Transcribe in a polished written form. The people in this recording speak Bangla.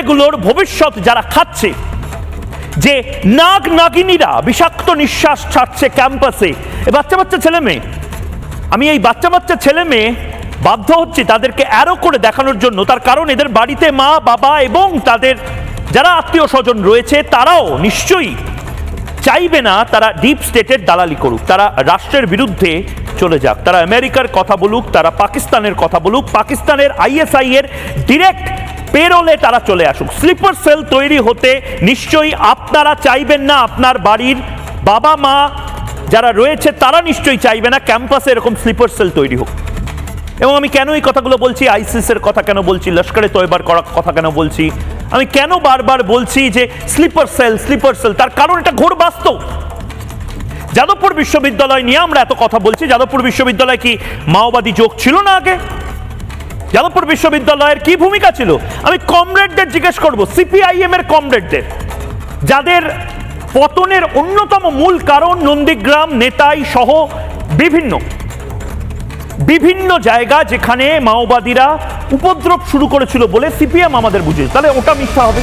ছেলেমেয়েগুলোর ভবিষ্যৎ যারা খাচ্ছে, যে নাগ নাগিনীরা বিষাক্ত নিঃশ্বাস ছাড়ছে ক্যাম্পাসে, বাচ্চা বাচ্চা ছেলে মেয়ে, আমি এই বাচ্চা বাচ্চা ছেলে মেয়ে বাধ্য হচ্ছি তাদেরকে অ্যারো করে দেখানোর জন্য। তার কারণ এদের বাড়িতে মা বাবা এবং তাদের যারা আত্মীয় স্বজন রয়েছে তারাও নিশ্চয়ই চাইবে না তারা ডিপ স্টেটের দালালি করুক, তারা রাষ্ট্রের বিরুদ্ধে চলে যাক, তারা আমেরিকার কথা বলুক, তারা পাকিস্তানের কথা বলুক, পাকিস্তানের আইএসআই এর ডিরেক্ট পেরোলে তারা চলে আসুক। স্লিপার সেল তৈরি হতে নিশ্চয়ই আপনারা চাইবেন না, আপনার বাড়ির বাবা মা যারা রয়েছে তারা নিশ্চয়ই চাইবে না ক্যাম্পাসে এরকম স্লিপার সেল তৈরি হোক। এবং আমি কেন এই কথাগুলো বলছি, আইসিসের কথা কেন বলছি, লস্করে তৈবার করার কথা কেন বলছি, আমি কেন বারবার বলছি যে স্লিপার সেল, তার কারণ এটা ঘোর বাস্তব। যাদবপুর বিশ্ববিদ্যালয় নিয়ে আমরা এত কথা বলছি, যাদবপুর বিশ্ববিদ্যালয় কি মাওবাদী যোগ ছিল না আগে? যাদবপুর বিশ্ববিদ্যালয়ের কি ভূমিকা ছিল? আমি কমরেডদের জিজ্ঞেস করব, সিপিআইএম এর কমরেডদের, যাদের পতনের অন্যতম মূল কারণ নন্দীগ্রাম, নেতাই সহ বিভিন্ন জায়গা যেখানে মাওবাদীরা উপদ্রব শুরু করেছিল বলে সিপিএম আমাদের বুঝিয়েছে, তাহলে ওটা মিথ্যা হবে?